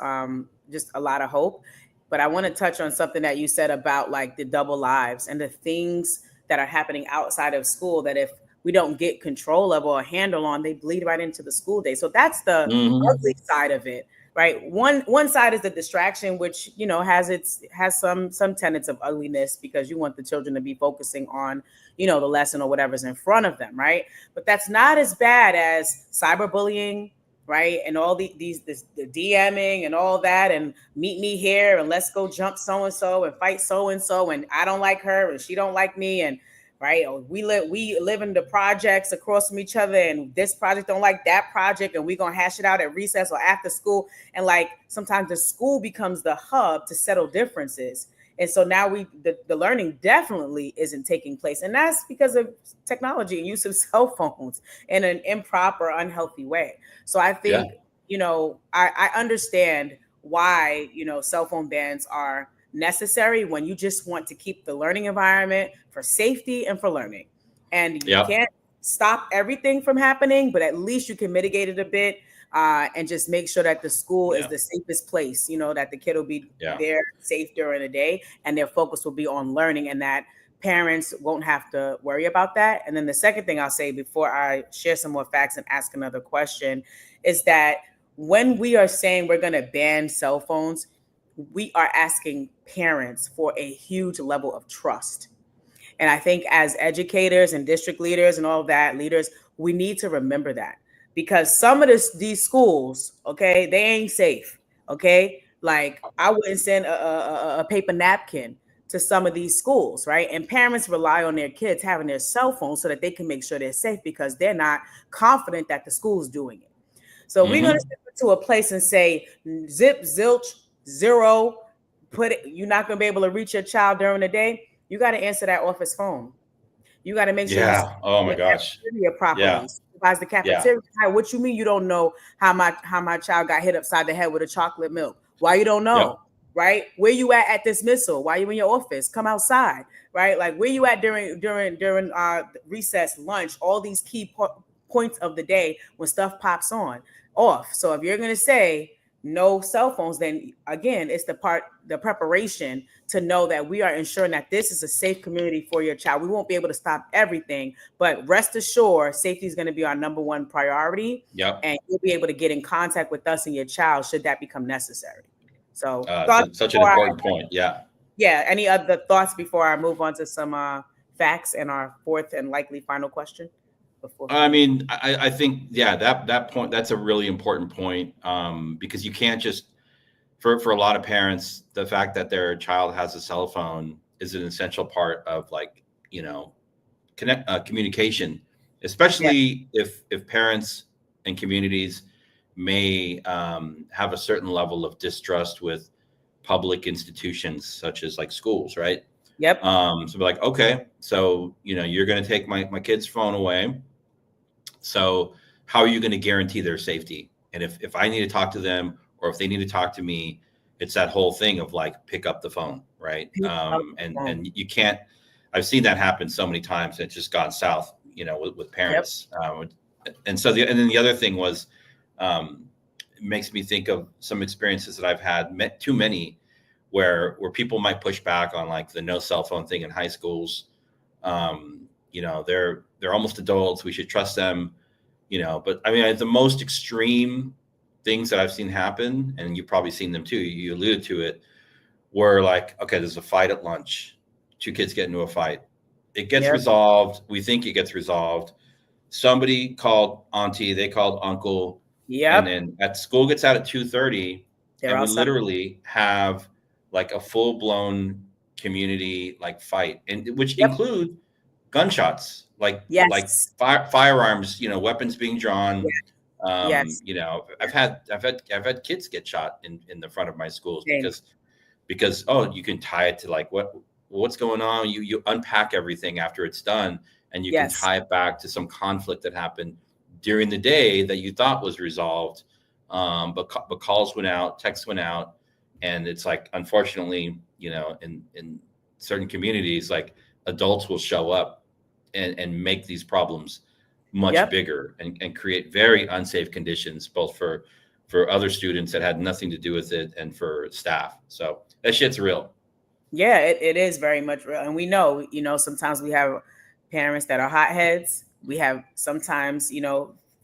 just a lot of hope, but I want to touch on something that you said about like the double lives and the things that are happening outside of school that if we don't get control of or a handle on, they bleed right into the school day. So that's the ugly side of it, right? One side is the distraction, which has some tenets of ugliness because you want the children to be focusing on the lesson or whatever's in front of them, right? But that's not as bad as cyberbullying, right? And all the DMing and all that, and meet me here and let's go jump so and so and fight so and so, and I don't like her and she don't like me, and right, or we live in the projects across from each other, and this project don't like that project, and we're gonna hash it out at recess or after school. And like sometimes the school becomes the hub to settle differences. And so now the learning definitely isn't taking place. And that's because of technology and use of cell phones in an improper, unhealthy way. So I think, I understand why, cell phone bans are necessary when you just want to keep the learning environment for safety and for learning. And you can't stop everything from happening, but at least you can mitigate it a bit. And just make sure that the school is the safest place, that the kid will be there safe during the day and their focus will be on learning, and that parents won't have to worry about that. And then the second thing I'll say before I share some more facts and ask another question is that when we are saying we're going to ban cell phones, we are asking parents for a huge level of trust. And I think as educators and district leaders and all of that, leaders, we need to remember that. Because some of these schools, okay, they ain't safe, okay? Like I wouldn't send a paper napkin to some of these schools, right? And parents rely on their kids having their cell phones so that they can make sure they're safe because they're not confident that the school's doing it. So we're going to step into a place and say, zip, zilch, zero, you're not going to be able to reach your child during the day. You got to answer that office phone. You got to make sure oh my gosh, properly. Supervise the cafeteria. What you mean you don't know how my child got hit upside the head with a chocolate milk? Why you don't know? Right? Where you at dismissal? Why you in your office? Come outside. Right? Like where you at during recess, lunch? All these key points of the day when stuff pops off. So if you're gonna say no cell phones, then again, it's the preparation to know that we are ensuring that this is a safe community for your child. We won't be able to stop everything, but rest assured, safety is going to be our number one priority. And you'll be able to get in contact with us and your child should that become necessary. So such an important point. Yeah. Any other thoughts before I move on to some facts and our fourth and likely final question? I mean, I think, that point, that's a really important point, because you can't just, for a lot of parents, the fact that their child has a cell phone is an essential part of communication, especially if parents and communities may have a certain level of distrust with public institutions such as like schools, right? So we're like, okay, so you're going to take my kid's phone away. So how are you going to guarantee their safety? And if I need to talk to them or if they need to talk to me, it's that whole thing of like, pick up the phone, right? And you can't, I've seen that happen so many times. It's just gone south, with parents. And then the other thing was, it makes me think of some experiences that I've had, too many, where people might push back on like the no cell phone thing in high schools. They're almost adults. We should trust them, but I mean, the most extreme things that I've seen happen, and you've probably seen them too, you alluded to it, were like, okay, there's a fight at lunch. Two kids get into a fight. It gets resolved. We think it gets resolved. somebody called auntie, they called uncle, and Yep. then at school gets out at 2:30, They're and we outside. literally have like a full blown community like fight, and which Yep. include gunshots, like Yes. firearms, weapons being drawn. Yeah. Yes. I've had kids get shot in the front of my schools Same. because oh, you can tie it to like what's going on. You unpack everything after it's done, and you can Yes. tie it back to some conflict that happened during the day that you thought was resolved, but calls went out, texts went out, and it's like, unfortunately, in certain communities, like, adults will show up and make these problems much Yep. bigger, and create very unsafe conditions, both for other students that had nothing to do with it and for staff. So that shit's real. Yeah, it is very much real. And we know, sometimes we have parents that are hotheads. We have sometimes,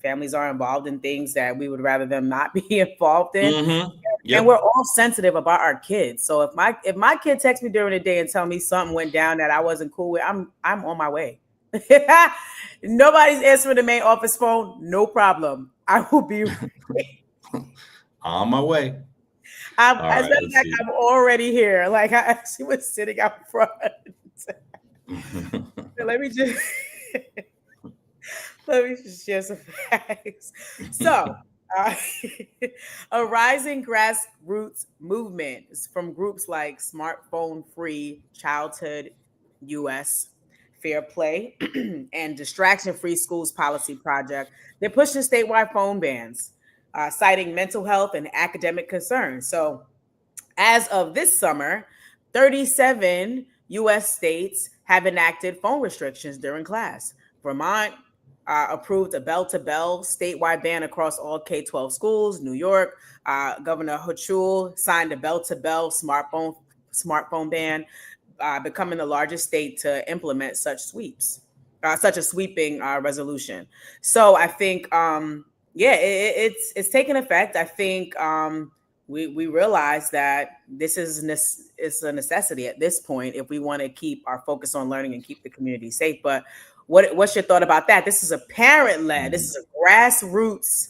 families are involved in things that we would rather them not be involved in. Mm-hmm. And Yep. we're all sensitive about our kids. So if my kid texts me during the day and tell me something went down that I wasn't cool with, I'm on my way. Nobody's answering the main office phone, no problem. I will be On my way. All as a right, matter of let's fact, see. I'm already here. Like, I actually was sitting out front. Let me just let me just share some facts. So, uh, a rising grassroots movement is from groups like Smartphone Free Childhood US, Fair Play, and Distraction Free Schools Policy Project. They're pushing statewide phone bans, citing mental health and academic concerns. So, as of this summer, 37 US states have enacted phone restrictions during class. Vermont approved a bell to bell statewide ban across all K 12 schools. New York, Governor Hochul signed a bell to bell smartphone ban, becoming the largest state to implement such a sweeping resolution. So I think, yeah, it's taken effect. I think we realize that this is a necessity at this point if we want to keep our focus on learning and keep the community safe. But what's your thought about that? This is a parent led. This is a grassroots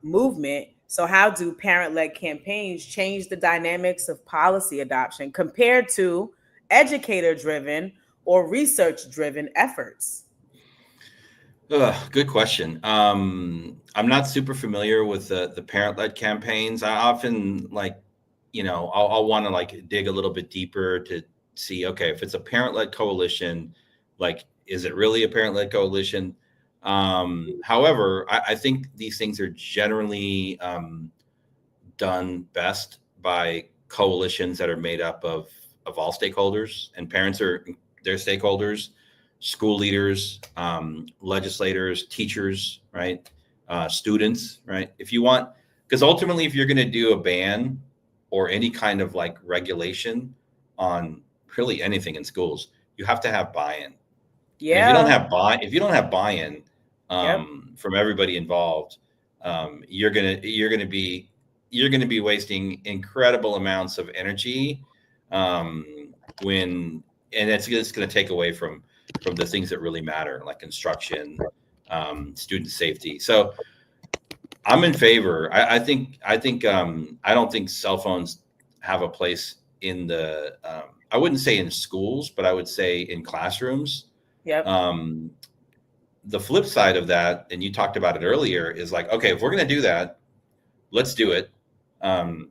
movement. So how do parent led campaigns change the dynamics of policy adoption compared to educator driven or research driven efforts? Good question. I'm not super familiar with the parent-led campaigns. I often like, I'll want to like dig a little bit deeper to see, okay, if it's a parent-led coalition, like, is it really a parent-led coalition? However, I think these things are generally done best by coalitions that are made up of all stakeholders, and parents are their stakeholders, school leaders, legislators, teachers, right? Students, right? If you want, because ultimately, if you're going to do a ban or any kind of like regulation on really anything in schools, you have to have buy-in. And if you don't Yeah. have buy-in Yep. from everybody involved, you're gonna be wasting incredible amounts of energy, um, when and it's just going to take away from the things that really matter, like instruction, student safety. So I'm in favor. I don't think cell phones have a place in the. I wouldn't say in schools, but I would say in classrooms. Yep. Um, the flip side of that, and you talked about it earlier, is like, okay, if we're going to do that, let's do it. Um,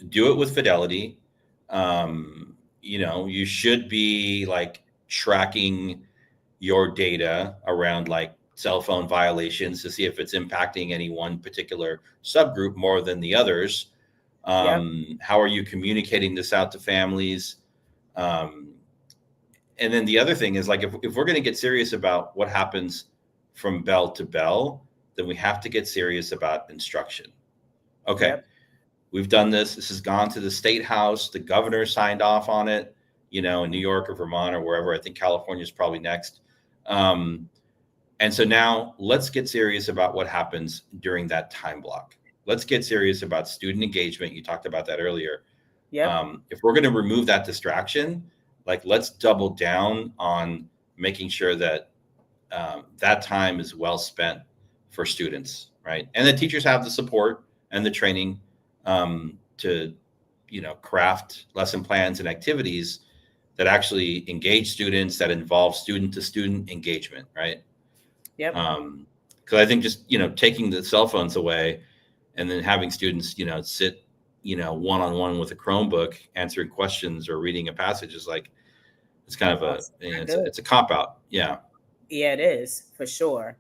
do it with fidelity. You should be like tracking your data around like cell phone violations to see if it's impacting any one particular subgroup more than the others. Yep. How are you communicating this out to families? And then the other thing is like, if we're going to get serious about what happens from bell to bell, then we have to get serious about instruction. Okay, Yep. we've done this. This has gone to the state house. The governor signed off on it, in New York or Vermont or wherever. I think California is probably next. And so now let's get serious about what happens during that time block. Let's get serious about student engagement. You talked about that earlier. Yep. If we're going to remove that distraction, like, let's double down on making sure that that time is well spent for students, right? And the teachers have the support and the training to, craft lesson plans and activities that actually engage students, that involve student to student engagement, right? Yep. Because I think just, taking the cell phones away and then having students, sit, one-on-one with a Chromebook, answering questions or reading a passage is like, it's kind of it's a cop out. Yeah. Yeah, it is for sure.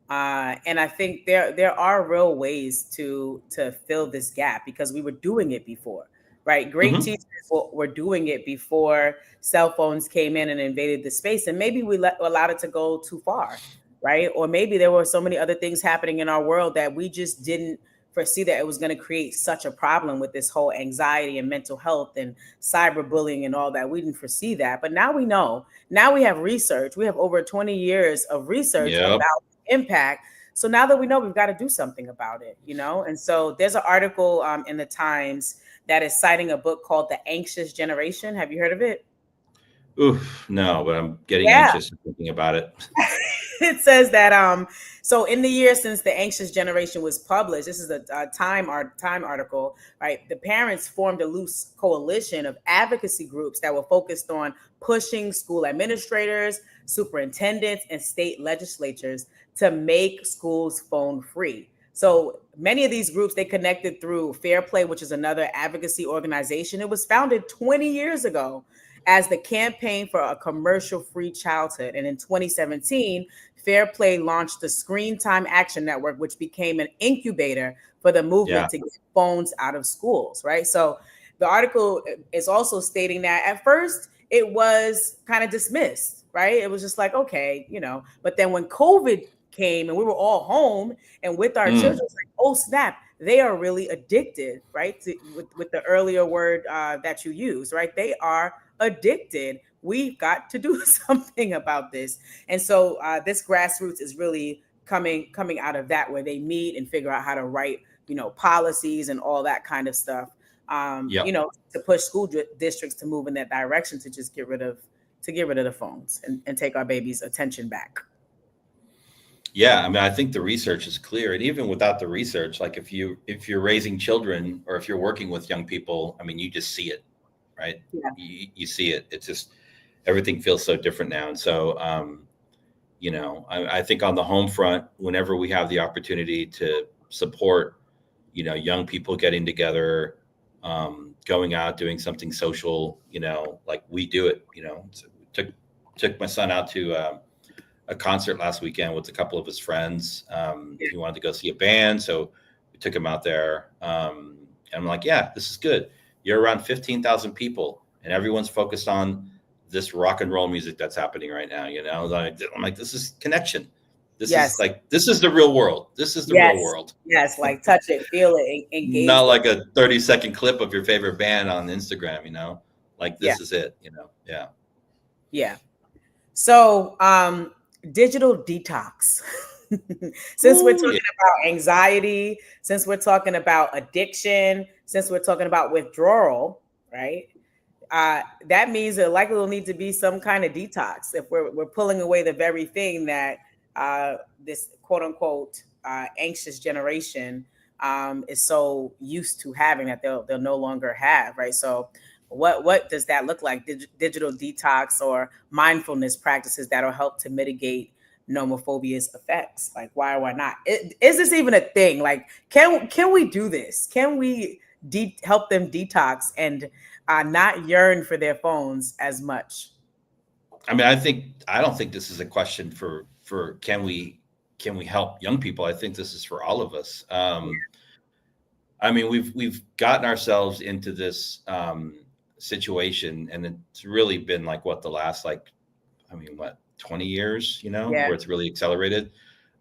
And I think there are real ways to fill this gap because we were doing it before, right? Great Mm-hmm. teachers were doing it before cell phones came in and invaded the space, and maybe we allowed it to go too far, right? Or maybe there were so many other things happening in our world that we just didn't foresee that it was going to create such a problem with this whole anxiety and mental health and cyberbullying and all that. We didn't foresee that, but now we know. Now we have research. We have over 20 years of research Yep. about impact. So now that we know, we've got to do something about it, And so there's an article in the Times that is citing a book called The Anxious Generation. Have you heard of it? Oof, no, but I'm getting Yeah. anxious thinking about it. It says that so in the years since The Anxious Generation was published, this is a Time article, right? The parents formed a loose coalition of advocacy groups that were focused on pushing school administrators, superintendents, and state legislatures to make schools phone free. So many of these groups, they connected through Fair Play, which is another advocacy organization. It was founded 20 years ago as the Campaign for a Commercial-Free Childhood. And in 2017, Fair Play launched the Screen Time Action Network, which became an incubator for the movement to get phones out of schools, right? So the article is also stating that at first it was kind of dismissed, right? It was just like, okay, but then when COVID came and we were all home and with our children, it's like, oh snap, they are really addicted, right? With the earlier word that you use, right? They are addicted. We've got to do something about this. And so this grassroots is really coming out of that, where they meet and figure out how to write, policies and all that kind of stuff, to push school districts to move in that direction, to just get rid of the phones and take our babies' attention back. Yeah, I mean, I think the research is clear, and even without the research, like if you're raising children or if you're working with young people, I mean, you just see it, right? Yeah. You see it. It's just everything feels so different now, and so I think on the home front, whenever we have the opportunity to support, young people getting together, going out, doing something social, like we do it. So took my son out to a concert last weekend with a couple of his friends. He wanted to go see a band, so we took him out there. And I'm like, yeah, this is good. You're around 15,000 people, and everyone's focused on this rock and roll music that's happening right now. I'm like, this is connection. This is the real world. This is the real world. Yes, like touch it, feel it, engage. Not like a 30-second clip of your favorite band on Instagram. Like this is it. Yeah. Yeah. So, digital detox. Since we're talking about anxiety, since we're talking about addiction, since we're talking about withdrawal, right? That means there likely will need to be some kind of detox if we're pulling away the very thing that this quote unquote anxious generation is so used to having that they'll no longer have, right? So what does that look like? Digital detox or mindfulness practices that'll help to mitigate nomophobia's effects. Like why not? Is this even a thing? Like can we do this? Can we help them detox and not yearn for their phones as much? I mean, I don't think this is a question for can we help young people? I think this is for all of us. I mean, we've gotten ourselves into this situation, and it's really been like the last 20 years, where it's really accelerated.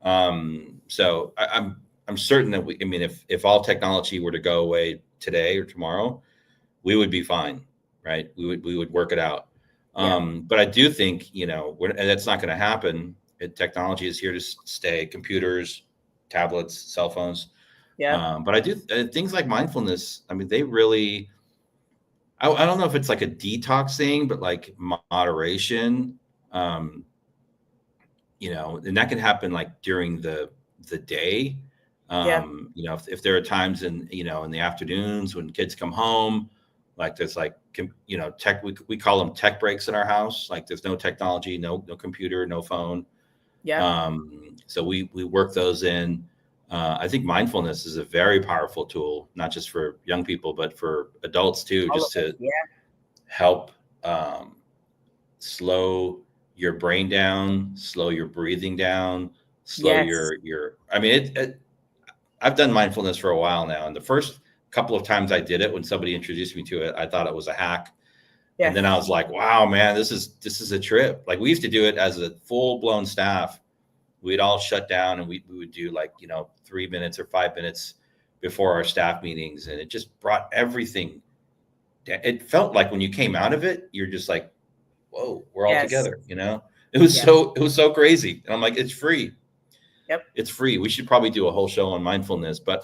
So I'm certain that if all technology were to go away today or tomorrow, we would be fine, right? We would work it out. But I do think, and that's not going to happen. Technology is here to stay. Computers, tablets, cell phones. Yeah. But I do things like mindfulness. I mean, they really, I don't know if it's like a detox thing, but like moderation, and that can happen like during the day. Yeah. If there are times in the afternoons when kids come home, like there's like tech, we call them tech breaks in our house. Like there's no technology, no computer, no phone. Yeah. So we work those in. I think mindfulness is a very powerful tool, not just for young people, but for adults too, All just of us. to Yeah. help slow your brain down, slow your breathing down, slow Yes. I mean, I've done mindfulness for a while now. And the first couple of times I did it, when somebody introduced me to it, I thought it was a hack. And Yeah. then I was like, wow, man, this is a trip. Like we used to do it as a full blown staff. We'd all shut down and we would do like, 3 minutes or 5 minutes before our staff meetings. And it just brought everything. It felt like when you came out of it, you're just like, whoa, we're all Yes. together. It was Yeah. so crazy. And I'm like, it's free. Yep. It's free. We should probably do a whole show on mindfulness, but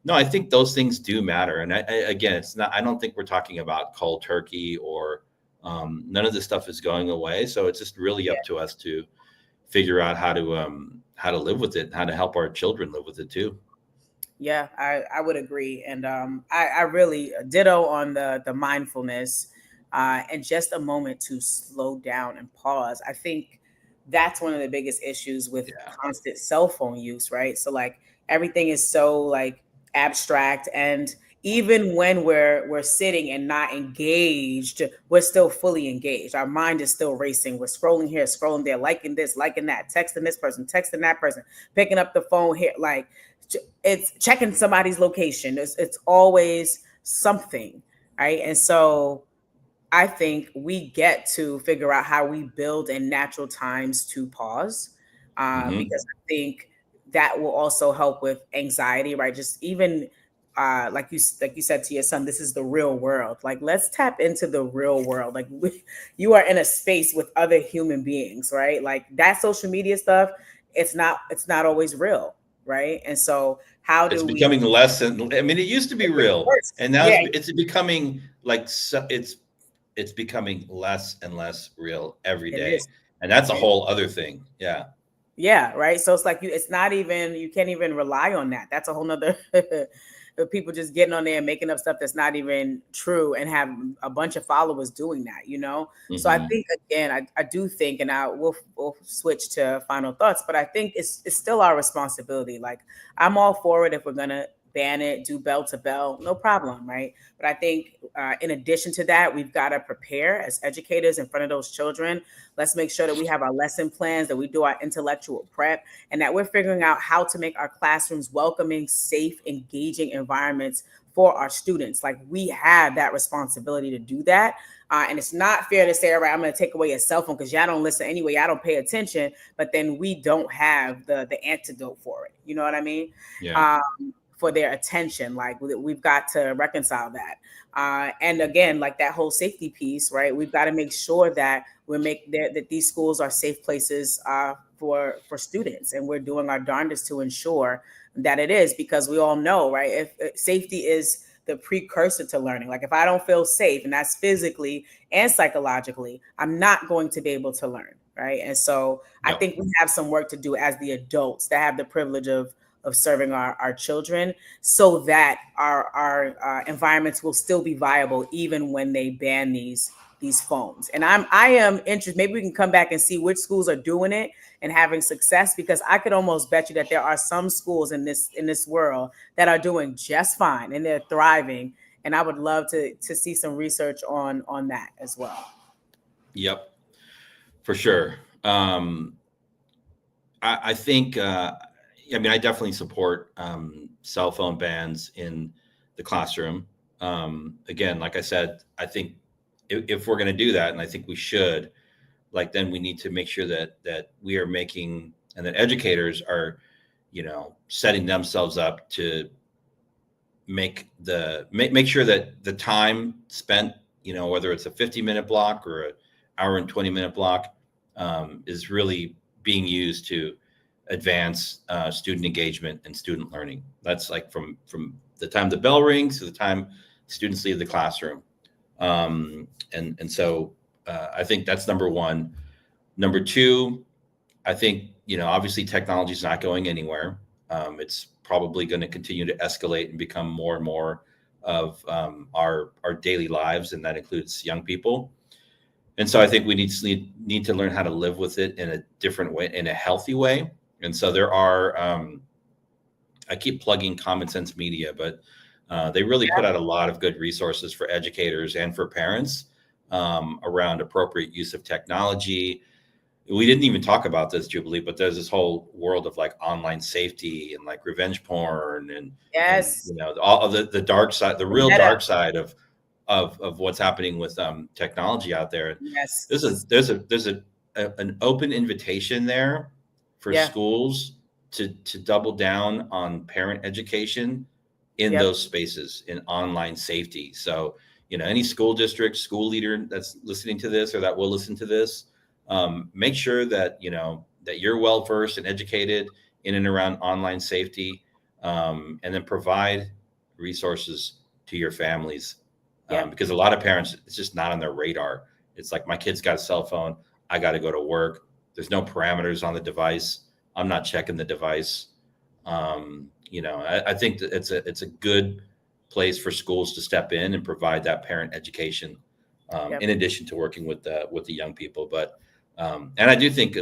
no, I think those things do matter. And again, I don't think we're talking about cold turkey or none of this stuff is going away. So it's just really up to us to figure out how to live with it, and how to help our children live with it too. Yeah, I would agree. And I really ditto on the mindfulness and just a moment to slow down and pause. I think that's one of the biggest issues with Yeah. constant cell phone use, right? So like everything is so like abstract, and even when we're sitting and not engaged, we're still fully engaged. Our mind is still racing. We're scrolling here, scrolling there, liking this, liking that, texting this person, texting that person, picking up the phone here, like it's checking somebody's location. It's always something, right? And so I think we get to figure out how we build in natural times to pause, Hmm. because I think that will also help with anxiety, right? Just even like you said to your son, this is the real world. Like let's tap into the real world. Like you are in a space with other human beings, right? Like that social media stuff, it's not always real, right? And so how It's do we becoming less, and I mean, it used to be make it real, worse? and now Yeah, it's becoming like it's becoming less and less real every it day, is. and that's a It whole other thing. Yeah. Yeah, right. So it's like it's not even, you can't even rely on that. That's a whole nother people just getting on there and making up stuff that's not even true and have a bunch of followers doing that. So I Hmm. think again, I do think, and we'll switch to final thoughts, but I think it's still our responsibility. Like I'm all for it if we're gonna ban it, do bell to bell, no problem, right? But I think in addition to that, we've got to prepare as educators in front of those children. Let's make sure that we have our lesson plans, that we do our intellectual prep, and that we're figuring out how to make our classrooms welcoming, safe, engaging environments for our students. Like we have that responsibility to do that. And it's not fair to say, all right, I'm going to take away your cell phone because y'all don't listen anyway, y'all don't pay attention, but then we don't have the antidote for it. You know what I mean? Yeah. Um, for their attention. Like we've got to reconcile that. And again, like that whole safety piece, right? We've got to make sure that that these schools are safe places for students, and we're doing our darndest to ensure that it is, because we all know, right? If safety is the precursor to learning. Like if I don't feel safe, and that's physically and psychologically, I'm not going to be able to learn, right? And so I Yep. think we have some work to do as the adults that have the privilege of serving our children, so that our environments will still be viable even when they ban these phones. And I am interested. Maybe we can come back and see which schools are doing it and having success, because I could almost bet you that there are some schools in this world that are doing just fine and they're thriving. And I would love to see some research on that as well. Yep. For sure. I think, I mean, I definitely support cell phone bans in the classroom. Again, like I said, I think if we're going to do that, and I think we should, like, then we need to make sure that we are making, and that educators are, setting themselves up to make sure that the time spent, whether it's a 50-minute block or an hour and 20-minute block, is really being used to advance student engagement and student learning. That's like from the time the bell rings to the time students leave the classroom. And so I think that's number one. Number two, I think, obviously technology is not going anywhere. It's probably going to continue to escalate and become more and more of our daily lives, and that includes young people. And so I think we need to learn how to live with it in a different way, in a healthy way. And so there are, I keep plugging Common Sense Media, but they really put out a lot of good resources for educators and for parents around appropriate use of technology. We didn't even talk about this, Jubilee, but there's this whole world of like online safety and like revenge porn and all of the dark side, the real dark side of what's happening with technology out there. Yes, there's an open invitation there for schools to double down on parent education in those spaces, in online safety. So, any school district, school leader that's listening to this or that will listen to this, make sure that, that you're well versed and educated in and around online safety, and then provide resources to your families. Because a lot of parents, it's just not on their radar. It's like, my kid's got a cell phone, I got to go to work. There's no parameters on the device. I'm not checking the device. I think that it's a good place for schools to step in and provide that parent education, in addition to working with the young people. But and I do think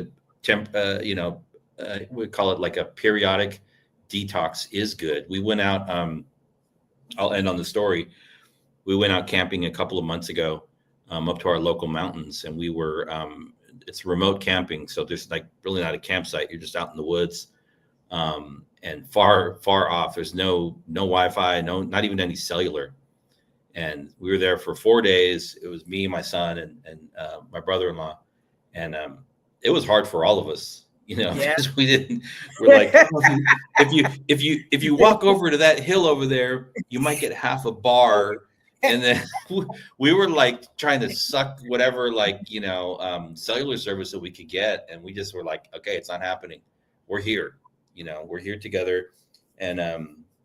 we call it like a periodic detox is good. We went out. I'll end on the story. We went out camping a couple of months ago, up to our local mountains, and we were. It's remote camping, so there's like really not a campsite. You're just out in the woods, and far off. There's no Wi-Fi, not even any cellular. And we were there for 4 days. It was me, my son, and my brother-in-law, and it was hard for all of us, because we're like, if you walk over to that hill over there, you might get half a bar. And then we were like trying to suck whatever, cellular service that we could get. And we just were like, okay, it's not happening. We're here, we're here together. And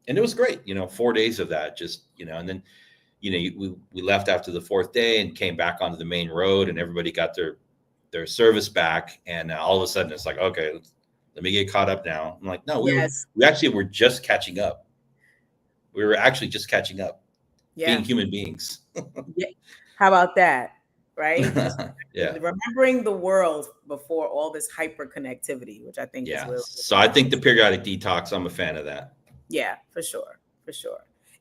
it was great, 4 days of that, just, and then, we left after the fourth day and came back onto the main road, and everybody got their service back. And all of a sudden it's like, okay, let me get caught up now. I'm like, no, we actually were just catching up. We were actually just catching up. Being human beings. How about that? Right? Yeah. Remembering the world before all this hyper connectivity, which I think is really so I think the periodic detox, I'm a fan of that. Yeah, for sure.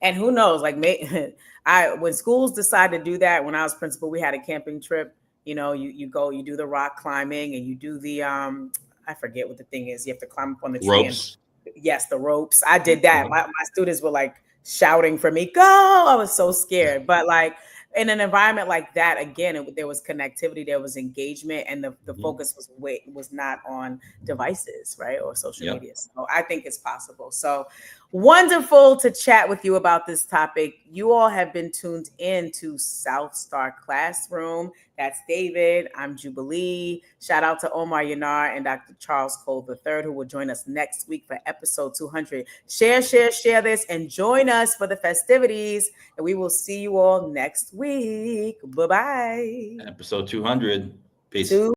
And who knows, like when schools decide to do that, when I was principal, we had a camping trip. You go, you do the rock climbing, and you do the I forget what the thing is. You have to climb up on the tree. Ropes. Yes, the ropes. I did that. My students were like shouting for me, go. I was so scared. But like in an environment like that, again, there was connectivity, there was engagement, and the focus was not on devices, right, or social media. So I think it's possible. So wonderful to chat with you about this topic. You all have been tuned in to South Star Classroom. That's David. I'm Jubilee. Shout out to Omar Yanar and Dr. Charles Cole III, who will join us next week for episode 200. Share this, and join us for the festivities. And we will see you all next week. Bye-bye. Episode 200. Peace.